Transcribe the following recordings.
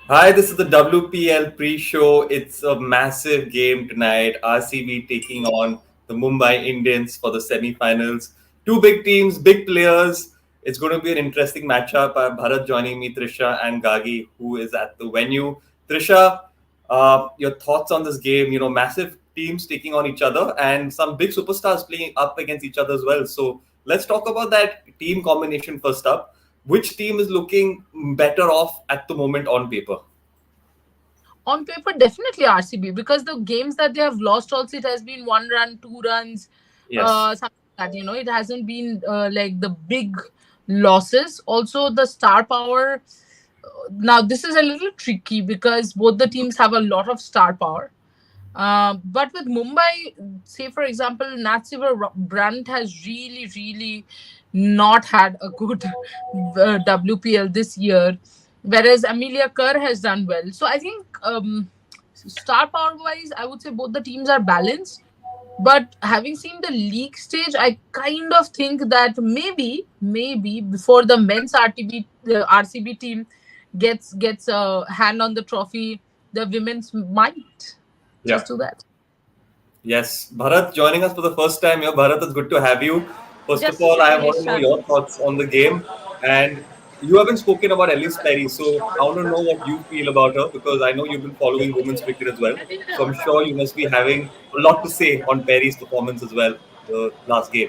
Hi, this is the WPL Pre Show. It's a massive game tonight. RCB taking on the Mumbai Indians for the semi-finals. Two big teams, big players. It's going to be an interesting matchup. I have Bharat joining me, Trisha and Gagi, who is at the venue. Trisha, your thoughts on this game? You know, massive teams taking on each other and some big superstars playing up against each other as well. So let's talk about that team combination first up. Which team is looking better off at the moment on paper? On paper, definitely RCB, because the games that they have lost also, it has been 1 run, 2 runs, Yes. something like that. It hasn't been like the big losses. Also, the star power. Now, this is a little tricky because both the teams have a lot of star power. But with Mumbai, say for example, Natsivar Brandt has really, really not had a good WPL this year, whereas Amelia Kerr has done well. So I think star power wise, I would say both the teams are balanced. But having seen the league stage, I kind of think that maybe before the men's RCB team gets a hand on the trophy, the women's might Yeah. just do that. Yes. Bharat joining us for the first time here. Bharat, it's good to have you. First of Just a all, I second, want to know Ishan. your thoughts on the game. And you haven't spoken about Elise Perry, so I want to know what you feel about her because I know you've been following women's cricket as well. So I'm sure you must be having a lot to say on Perry's performance as well, the last game.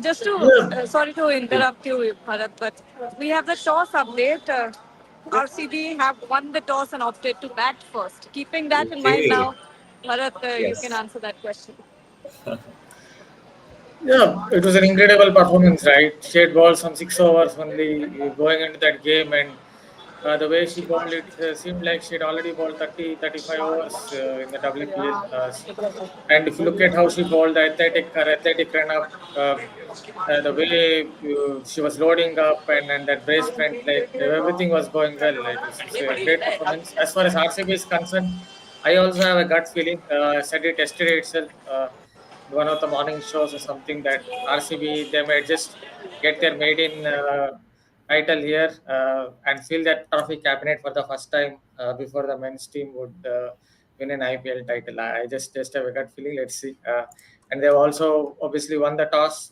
Just to, Yeah, sorry to interrupt you, Bharat, but we have the toss update. RCB have won the toss and opted to bat first. Keeping that in mind Okay. now, Bharat, you can Yes. answer that question. yeah, it was an incredible performance, right? She had bowled some 6 overs only going into that game, and the way she bowled it seemed like she had already bowled 30, 35 overs in the WPL. And if you look at how she bowled, her athletic run up, the way she was loading up, and that brace front, like everything was going well. It's a great performance. As far as RCB is concerned, I also have a gut feeling. I said it yesterday itself. One of the morning shows or something that RCB they might just get their maiden title here and fill that trophy cabinet for the first time before the men's team would win an IPL title. I just have a gut feeling. Let's see. And they've also obviously won the toss.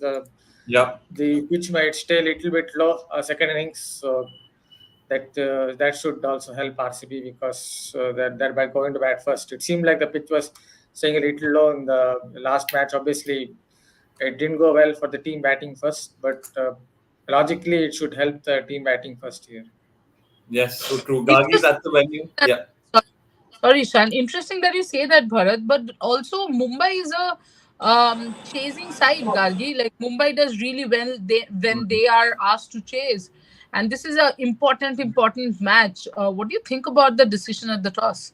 Yeah. The pitch might stay a little bit low second innings, so that should also help RCB because they're by going to bat first. It seemed like the pitch was staying a little low in the last match. Obviously, it didn't go well for the team batting first, but logically, it should help the team batting first here. Yes. So true. Gagi's Interesting. at the venue. Yeah. Sorry, sorry, Shan. Interesting that you say that, Bharat. But also, Mumbai is a chasing side, Gargi. Like Mumbai does really well when they are asked to chase, and this is a important match. What do you think about the decision at the toss?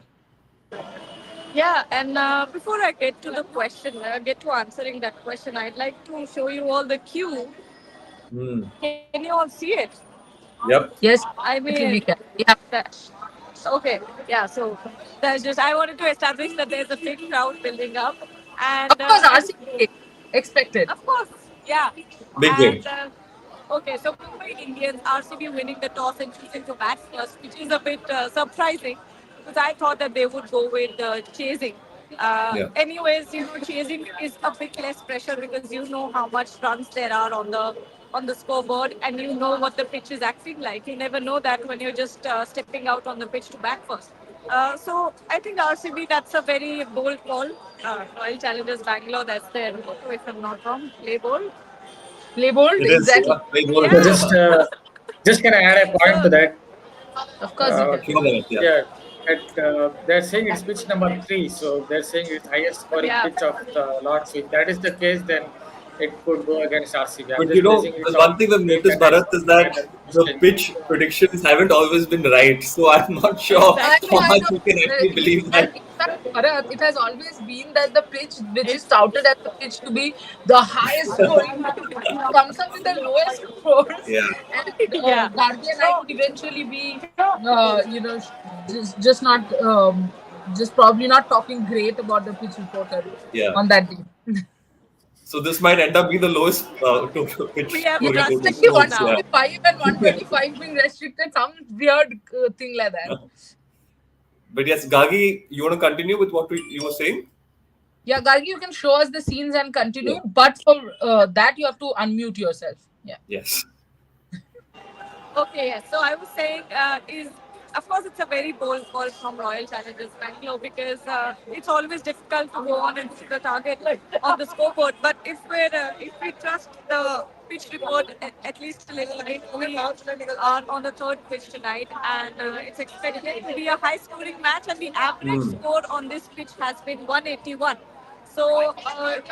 Yeah, and before I get to the question, get to answering that question, I'd like to show you all the queue. Hmm. Can you all see it? Yep. Yes, I definitely mean, we can. Yeah, that, okay, yeah. So that's just I wanted to establish that there's a big crowd building up, of and course, I think RCB expected. of course, yeah. Big And game. okay, so Mumbai Indians, RCB winning the toss and choosing to bat first, which is a bit surprising because I thought that they would go with chasing. Yeah. Anyways, chasing is a bit less pressure because you know how much runs there are on the scoreboard, and you know what the pitch is acting like. You never know that when you're just stepping out on the pitch to bat first. So I think RCB, that's a very bold call. Royal Challengers Bangalore, that's their motto, if I'm not wrong. Play bold. Play bold, It is. exactly. Yeah. Very bold. So Yeah. just can I add a point to So that? Of course, you Uh, can. Sure, Bharat, yeah. yeah, they're saying it's pitch number three, so they're saying it's highest scoring yeah. pitch of the lot. So if that is the case, then it could go against RCB. I'm But you just know, basing it there's on one thing we've the noticed, attacks Bharat, of is Mumbai and that the the posting. pitch predictions haven't always been right. So I'm not sure Exactly. how I much know. we can actually believe And that. in fact, Bharat, it has always been that the pitch, which is touted as the pitch to be the highest scoring pitch, comes up with the lowest scores, Yeah. and Yeah. Guardian I So, would eventually be, just not, just probably not talking great about the pitch reporter Yeah. on that day. So this might end up being the lowest total We pitch have Yeah, scoring trust total especially issues scores. Yeah. now. 125 and 125 being restricted, some weird thing like that. But yes, Gagi, you want to continue with what you were saying? Yeah, Gargi, you can show us the scenes and Yeah. continue, but for that you have to unmute yourself. Yeah. Yes. Okay, yes. So I was saying, is of course it's a very bold call from Royal Challengers Bangalore because it's always difficult to go on and see the target on the scoreboard. But if we trust the pitch report at least a little bit, we are on the third pitch tonight, and it's expected to be a high-scoring match. And the average Hmm. score on this pitch has been 181. So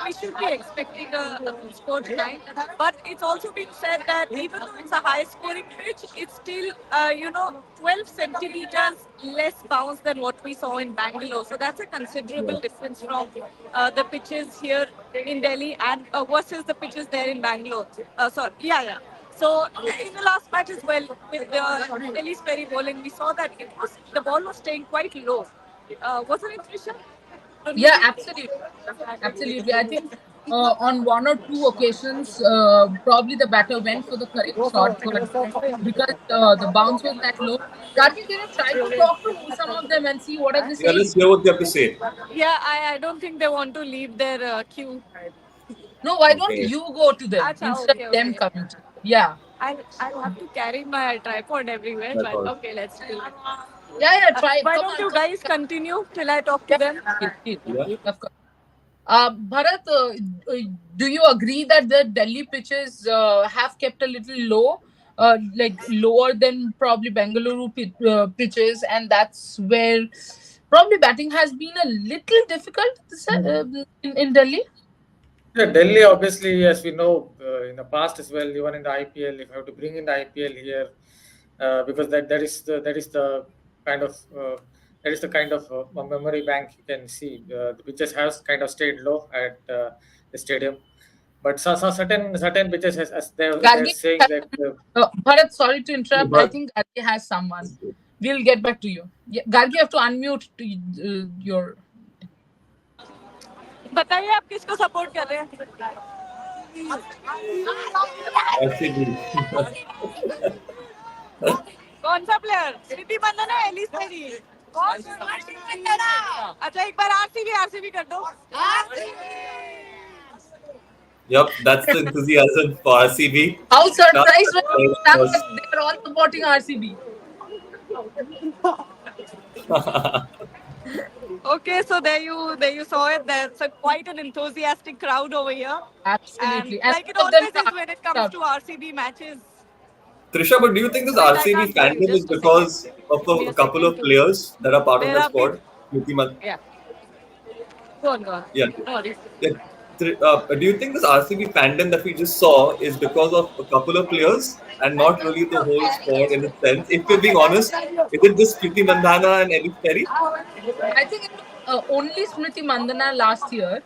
we should be expecting a good score tonight. But it's also been said that even though it's a high scoring pitch, it's still, 12 centimeters less bounce than what we saw in Bangalore. So that's a Yeah. considerable difference from the pitches here in Delhi and versus the pitches there in Bangalore. Yeah. So in the last match as well, with the Delhi's Ferry bowling, we saw that the ball was staying quite low. Wasn't it, Trisha? Don't you Yeah, think? absolutely. Absolutely. I think on one or two occasions, probably the batter went for the correct shot, but because the bounce was that low. Gargi, can you try to talk to some of them and see what are they Yeah, saying? let's hear what they have to say. Yeah, I don't think they want to leave their queue. No, why don't Okay. you go to them Acha, instead of them okay. coming to you? Yeah. I'll have to carry my tripod everywhere, That's but all. okay, let's do it. Yeah, try. Why Come don't on, you come guys on. continue till I talk to Yeah, them? please, Yeah. of course. Bharat, do you agree that the Delhi pitches have kept a little low, like lower than probably Bengaluru pitches, and that's where probably batting has been a little difficult in Delhi? Yeah, Delhi, obviously, as we know, in the past as well, even in the IPL, if you have to bring in the IPL here, because that is the kind of memory bank you can see. The pitches has kind of stayed low at the stadium, but certain pitches, as they're Gargi, saying that. Bharat, sorry to interrupt. I But think Gargi has someone. We'll get back to you. Yeah, Gargi, you have to unmute your. बताइए आप किसको support कर रहे हैं? RCB. कौन सा player? स्मृति मंदना है, Ellyse Perry? कौन? अच्छा एक बार आरसीबी कर दो. Yep, that's the enthusiasm for RCB. How surprised when Was they're all supporting RCB. Okay, so there you saw it. There's quite an enthusiastic crowd over here, and Absolutely. And like it all of them always is when it comes are to RCB matches. Trisha, but do you think this Wait, I RCB can't hear you. fandom is Just a second. because of Give me a a couple second of to. players that are part of There the have been. squad? Smriti Yeah. Go on, go on. Yeah. No worries. Yeah. Do you think this RCB fandom that we just saw is because of a couple of players and not really the whole squad in a sense? If we're being honest, is it just Priti Mandhana and Ellis Perry? I think it was only Smriti Mandana last year,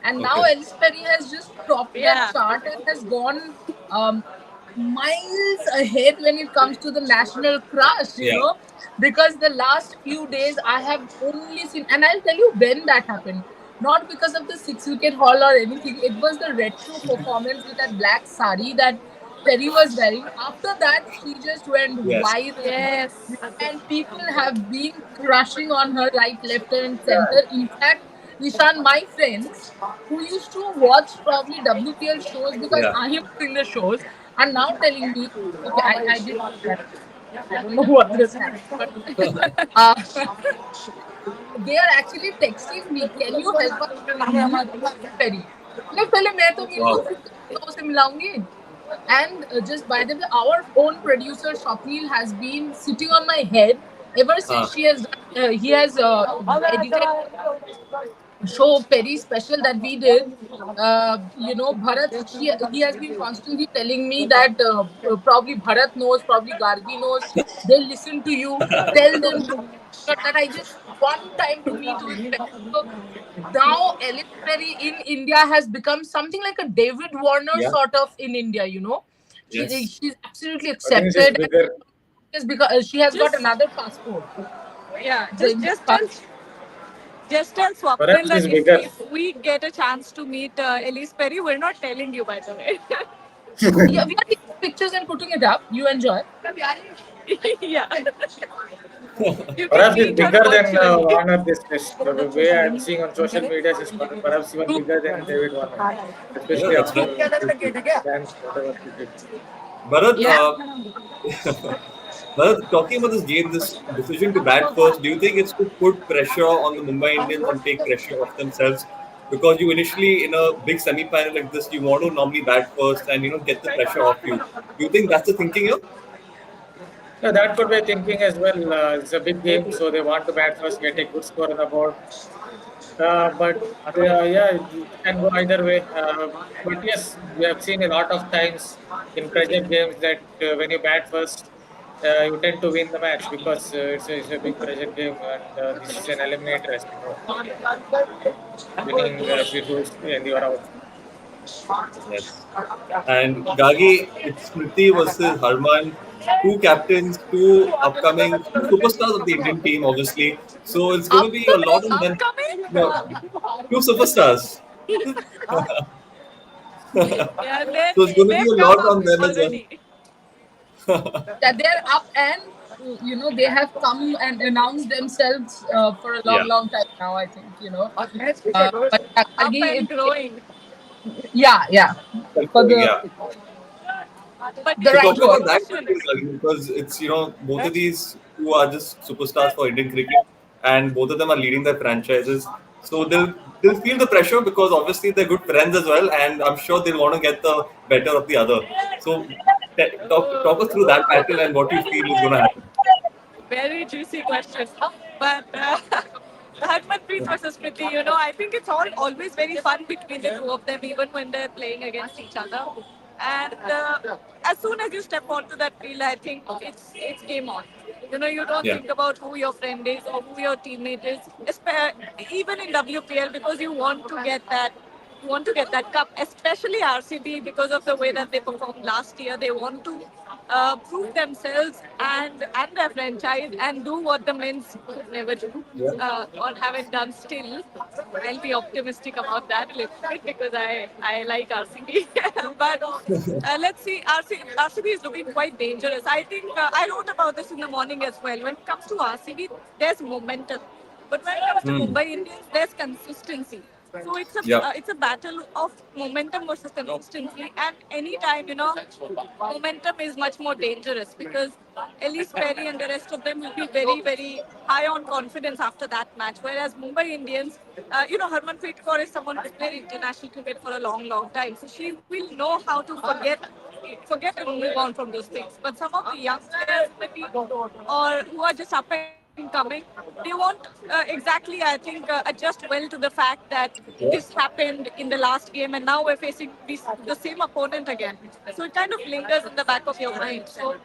and now Okay. Ellis Perry has just topped that Yeah. chart and has gone miles ahead when it comes to the national crush, Yeah. because the last few days I have only seen, and I'll tell you when that happened. Not because of the 6 wicket haul or anything, it was the retro performance with that black sari that Perry was wearing. After that, she just went Yes. viral, Yes. and people have been crushing on her right, left, and center. In fact, Nishan, my friends who used to watch probably WPL shows because Yeah. I am doing the shows are now telling me, okay, I did that. I don't know what just happened, but uh, they are actually texting me, can you help us meet Perry? मैं पहले मैं तो मिलूं Wow. फिर तो उसे मिलाऊंगी. And just by the way, our own producer Shopnil has been sitting on my head ever since Huh. he has edited show Perry special that we did. Bharat, he has been constantly telling me that probably Bharat knows, probably Gargi knows. They'll listen to you. Tell them to that I just want time to meet with Perry. So now Ellis Perry in India has become something like a David Warner Yeah. sort of in India. Yes. She's absolutely I think she's accepted, and bigger. just because she has got Just another passport, yeah. the Just Indian just tell passport. Just tell Swapnil Perhaps that he's bigger. if we get a chance to meet Elise Perry, we're not telling you, by the way. Yeah, we are taking pictures and putting it up. You enjoy. Yeah. You can Perhaps he's meet her bigger than virtually. Warner this test. The way I'm seeing on social media, is perhaps even True. bigger than David Warner, Yeah, especially that's after right. his dance, whatever he did. Bharat, Yeah. Bharat, talking about this game, this decision to bat first, do you think it's to put pressure on the Mumbai Indians and take pressure off themselves? Because you initially, in a big semi-final like this, you want to normally bat first and get the pressure off you. Do you think that's the thinking here? Yeah, that could be thinking as well. It's a big game, so they want to bat first, get a good score on the board. But yeah, it can go either way. But yes, we have seen a lot of times in pressure games that when you bat first, you tend to win the match because it's a big pressure game, and this is an eliminator, as you know. Winning if you lose and you are out. Yes. And Gagi, it's Smriti versus Harman, two captains, two superstars of the Indian team, obviously. So it's going to be a lot on Upcoming. them. Upcoming? No, two superstars. Yeah, So it's going to be they've a come lot up on them as well. already. That they're up and they have come and announced themselves for a Yeah, long time now. I think but yeah, Up Gargi, and growing. yeah, for confirming, the yeah. But the So here's right talking my word. about that question. question, Gagi, because it's both of these two are just superstars for Indian cricket, and both of them are leading their franchises. So they'll feel the pressure because obviously they're good friends as well, and I'm sure they'll want to get the better of the other. So talk us through that battle and what you feel is going to happen. Very juicy question. But Harmanpreet versus Priti, I think it's always very fun between the two of them, even when they're playing against each other. And as soon as you step onto that field, I think it's game on. You don't Yeah, think about who your friend is or who your teammate is, even in WPL, because you want to get that cup, especially RCB because of the way that they performed last year. They want to prove themselves and their franchise and do what the men's could never do yeah, or haven't done still. I'll be optimistic about that a little bit because I like RCB. But let's see, RCB is looking quite dangerous. I think I wrote about this in the morning as well. When it comes to RCB, there's momentum. But when it comes to Hmm. Mumbai Indians, there's consistency. So Yeah, it's a battle of momentum versus consistency. And anytime momentum is much more dangerous because Elise Perry and the rest of them will be very very high on confidence after that match. Whereas Mumbai Indians, Harmanpreet Kaur is someone who's played international cricket for a long time, so she will know how to forget and move on from those things. But some of the young players maybe or who are just up and coming, they won't exactly, I think, adjust well to the fact that this happened in the last game and now we're facing the same opponent again. So it kind of lingers in the back of your mind. So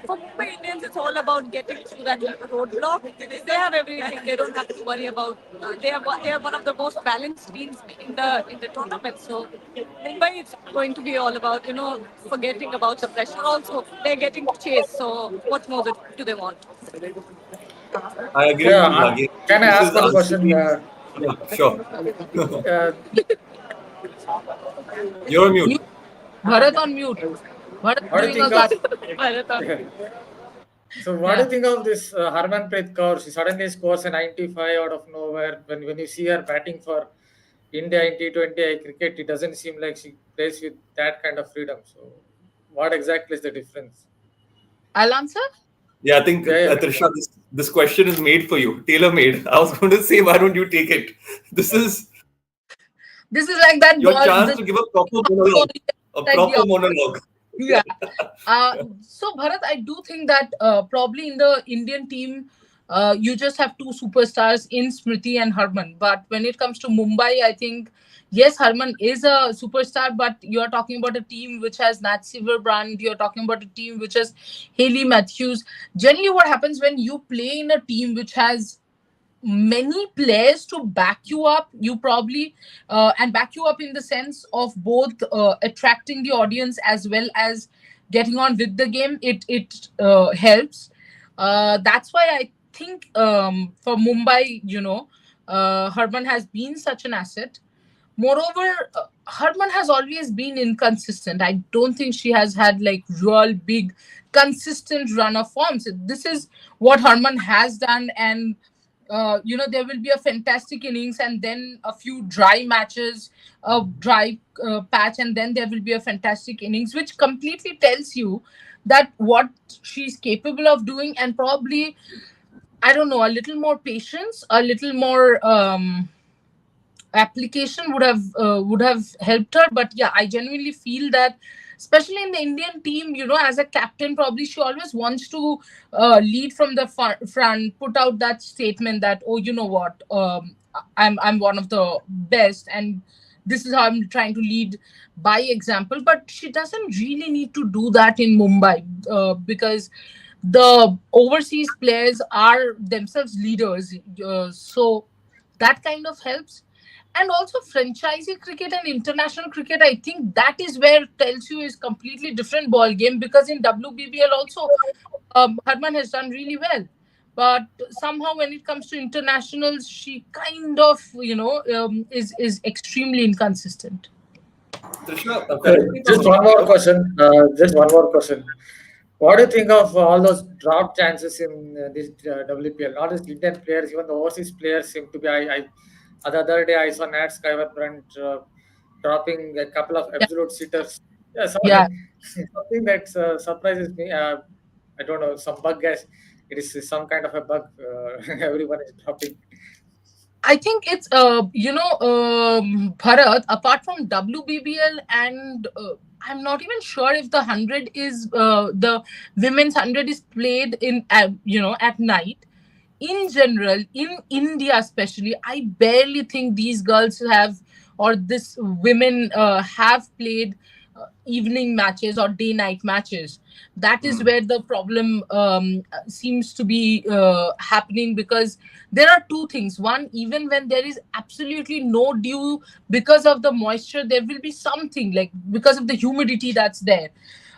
for Mumbai Indians, it's all about getting through that roadblock. They have everything. They don't have to worry about. They are one of the most balanced teams in the tournament. So Mumbai, it's going to be all about forgetting about the pressure. Also, they're getting chased. So what more do they want? I agree with Yeah, you, Gagi. can I This ask is one question? RCB. Yeah, sure. Uh, You're on mute. Mute. Bharat on mute. Bharat what do you doing a think of? Gagi. Marathon. So, what do Yeah. you think of this Harmanpreet Kaur? She suddenly scores a 95 out of nowhere. When you see her batting for India in T20 cricket, it doesn't seem like she plays with that kind of freedom. So, what exactly is the difference? I'll answer. Yeah, I think, Yeah, yeah. Trisha, this question is made for you, tailor made. I was going to say, why don't you take it? This is This is like that your ball. chance The to give a proper monologue. A like proper the monologue. yeah. So Bharat, I do think that probably in the Indian team, you just have two superstars in Smriti and Harman. But when it comes to Mumbai, I think yes, Harman is a superstar, but you are talking about a team which has Nat Silverbrand. You're talking about a team which has Haley Matthews. Generally, what happens when you play in a team which has many players to back you up, you probably and back you up in the sense of both attracting the audience as well as getting on with the game, it helps. That's why I think for Mumbai, Harman has been such an asset. Moreover, Harman has always been inconsistent. I don't think she has had like real big, consistent run of forms. This is what Harman has done, and there will be a fantastic innings and then a few dry matches, a dry patch, and then there will be a fantastic innings, which completely tells you that what she's capable of doing, and probably, I don't know, a little more patience, a little more application would have helped her. But yeah, I genuinely feel that, especially in the Indian team, as a captain, probably she always wants to lead from the front, put out that statement that, oh, you know what, I'm one of the best, and this is how I'm trying to lead by example. But she doesn't really need to do that in Mumbai, because the overseas players are themselves leaders, so that kind of helps. And also franchisee cricket and international cricket, I think that is where tells you is completely different ball game, because in WBBL also, Harman has done really well, but somehow when it comes to internationals, she kind of is extremely inconsistent. Trishna, correct me if I'm Just one more wrong. question. Just one more question. What do you think of all those drop chances in this WPL? Not just Indian players, even the overseas players seem to be. The other day I saw Nat Skyverbrand dropping a couple of Yeah, absolute sitters. Yeah, yeah. something that surprises me. I don't know, some bug, guys. It is some kind of a bug. Everyone is dropping. I think it's Bharat, apart from WBBL, and I'm not even sure if the 100 is the women's 100 is played in at night. In general, in India especially, I barely think these girls have, or this women have played evening matches or day night matches. That is Hmm. where the problem seems to be happening, because there are two things. One, even when there is absolutely no dew, because of the moisture, there will be something, like because of the humidity that's there.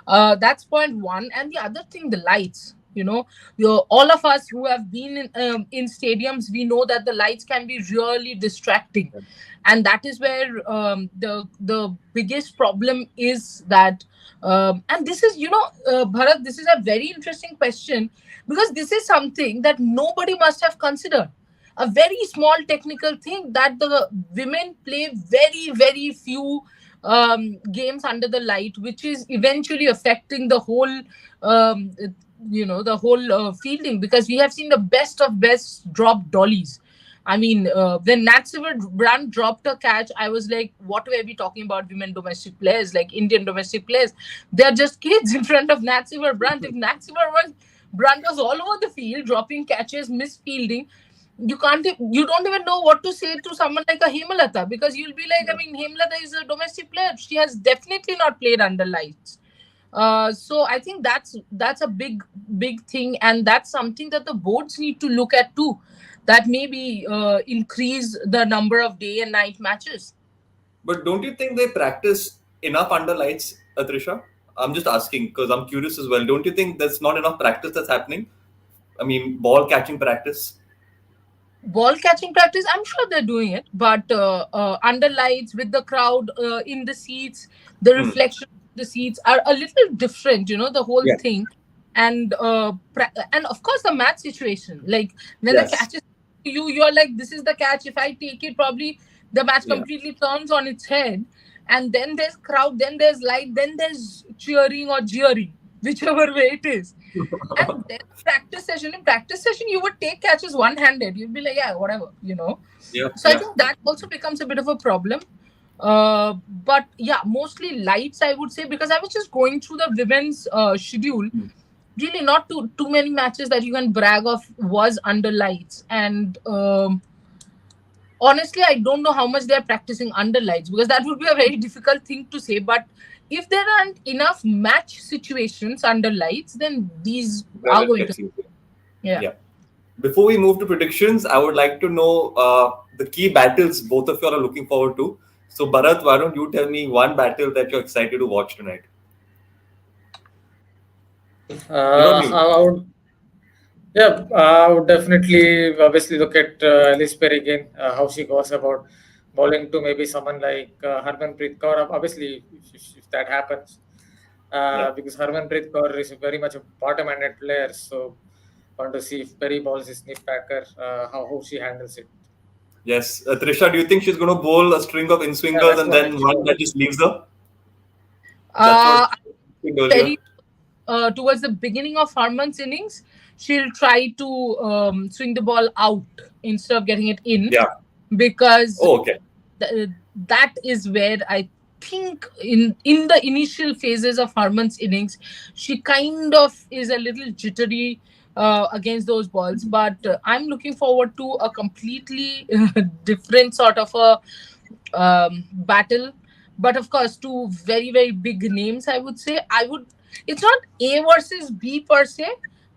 That's point one. And the other thing, the lights. All of us who have been in stadiums, we know that the lights can be really distracting, and that is where the biggest problem is. That and this is, Bharat, this is a very interesting question, because this is something that nobody must have considered. A very small technical thing, that the women play very, very few games under the light, which is eventually affecting the whole fielding, because we have seen the best of best drop dollies. I mean, when Nat Brand dropped a catch, I was like, what were we talking about women domestic players, like Indian domestic players? They're just kids in front of Nat Brand. If Brand was all over the field, dropping catches, misfielding, you don't even know what to say to someone like a Hemalata, because you'll be like, I mean, Hemalata is a domestic player. She has definitely not played under lights. So I think that's a big thing, and that's something that the boards need to look at too. That maybe increase the number of day and night matches. But don't you think they practice enough under lights, Trisha? I'm just asking because I'm curious as well. Don't you think there's not enough practice that's happening? I mean, ball catching practice. Ball catching practice, I'm sure they're doing it, but under lights, with the crowd in the seats, the Hmm. reflection of the seats are a little different, the whole Yeah. thing. And and of course the match situation, like when the Yes. catch is to you, you're like, this is the catch, if I take it, probably the match Yeah. completely turns on its head. And then there's crowd, then there's light, then there's cheering or jeering, whichever way it is. And then practice session. In practice session, you would take catches one-handed. You'd be like, yeah, whatever. Yeah. So I Yeah. think that also becomes a bit of a problem. But yeah, mostly lights, I would say, because I was just going through the women's schedule. Hmm. Really, not too many matches that you can brag of was under lights. And honestly, I don't know how much they're practicing under lights, because that would be a very difficult thing to say. But if there aren't enough match situations under lights, then these Then are it going to, gets easier. yeah. Yeah. Before we move to predictions, I would like to know the key battles both of you are looking forward to. So, Bharat, why don't you tell me one battle that you're excited to watch tonight? You don't need. I would, Yeah, I would definitely obviously look at Alice Perry again, how she goes about bowling to maybe someone like Harmanpreet Kaur. Obviously, if that happens, Yeah. because Harmanpreet Kaur is very much a bottom-ended player, so want to see if Perry bowls his nip packer, how she handles it. Yes. Trisha, do you think she's going to bowl a string of in Yeah, swingers that's and what I then one sure. that just leaves her? That's what Uh, I think earlier. Very towards the beginning of Harman's innings, she'll try to swing the ball out instead of getting it in, Yeah. because Oh, okay. that is where I think in the initial phases of Harman's innings, she kind of is a little jittery against those balls. But I'm looking forward to a completely different sort of a battle. But of course, two very very big names. I would say I would. It's not A versus B per se,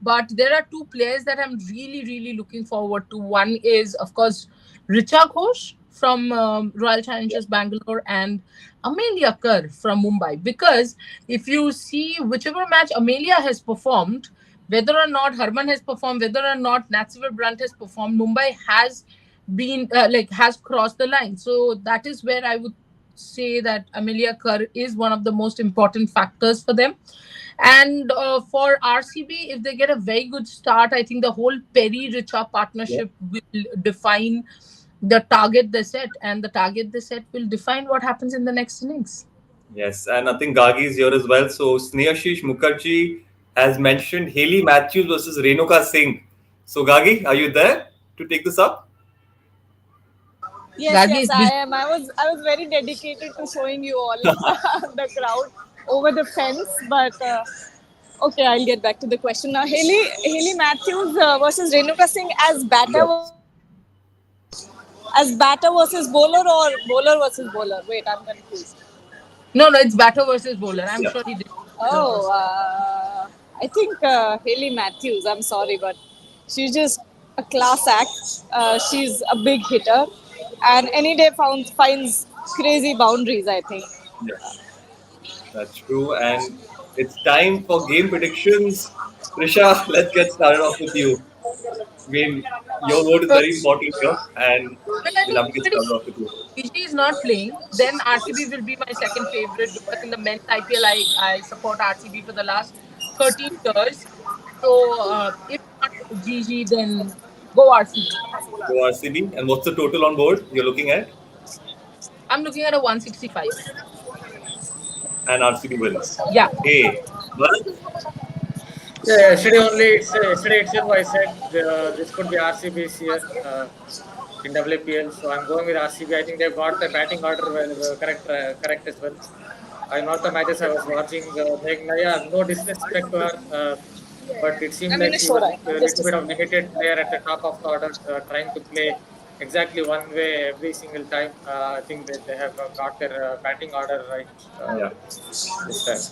but there are two players that I'm really really looking forward to. One is of course Richa Ghosh from Royal Yeah. Challengers Bangalore and Amelia Kerr from Mumbai. Because if you see whichever match Amelia has performed, whether or not Harman has performed, whether or not Natsiver Brunt has performed, Mumbai has been has crossed the line. So that is where I would say that Amelia Kerr is one of the most important factors for them. And for RCB, if they get a very good start, I think the whole Perry Richa Yeah. partnership will define the target they set, and the target they set will define what happens in the next innings. Yes. And I think Gagi is here as well. So Snehashish Mukherjee has mentioned Haley Matthews versus Renuka Singh. So Gagi, are you there to take this up? Yes, Gagi yes, is I busy. am. I was very dedicated to showing you all the crowd over the fence, but okay, I'll get back to the question now. Haley Matthews versus Renuka Singh Yes. as batter versus bowler or bowler versus bowler. Wait, I'm confused. No, no, it's batter versus bowler. I'm Yeah. sure he did. Oh, I think Haley Matthews. I'm sorry, but she's just a class act. She's a big hitter, and any day finds crazy boundaries. I think. Yes. That's true. And it's time for game predictions. Trisha, let's get started off with you. I mean, your vote is So, very important here, and well, I we'll think have to it's get pretty started off simple. with you. Fiji is not playing, then RCB will be my second favorite, because in the men's IPL, I support RCB for the last 13 years. So if not GG, then go RCB. Go RCB. And what's the total on board you're looking at? I'm looking at a 165. And RCB wins. Yeah. Okay. Bharat? Yeah, yesterday itself I said this could be RCB's year in WPL. So I'm going with RCB. I think they've got the batting order correct as well. In all the matches I was watching, Meghna, yeah, no disrespect to her, but it seemed I'm in like a she show was right a now. Just little a bit of second. limited player at the top of the order, trying to play exactly one way every single time. I think that they have got their batting order right Yeah. this time.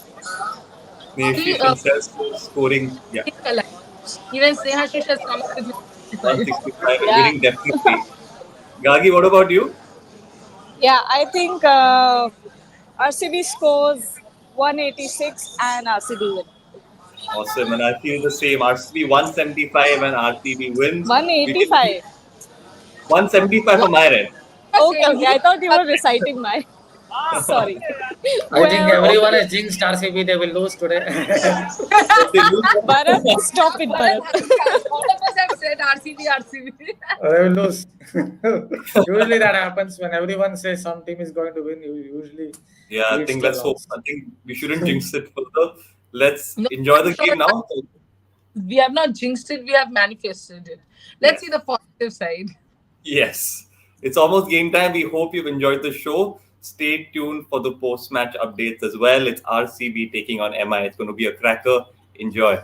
See, Sneha himself scoring, yeah, think alike. Even Sneha Shish has come up with 165. 165 and Yeah, winning definitely. Gagi, what about you? yeah. I think RCB scores 186 and RCB win. Awesome. And I feel the same. RCB 175 and RCB wins. We can see 185. 175 What for my end. are you Okay, saying? okay. Who? I thought you were reciting my. Sorry. I think Well, everyone has jinxed RCB. They will lose today. If they lose, Bharat, stop it, Bharat, Bharat. all of us have said RCB, RCB. They will lose. Usually that happens when everyone says some team is going to win. Usually yeah, I leads think to a let's hope. loss. I think we shouldn't jinx it further. Let's No, enjoy I'm the sure game that now. we have not jinxed it, we have manifested it. Let's see Yes. the positive side. Yes. It's almost game time. We hope you've enjoyed the show. Stay tuned for the post match updates as well. It's RCB taking on MI. It's going to be a cracker. Enjoy.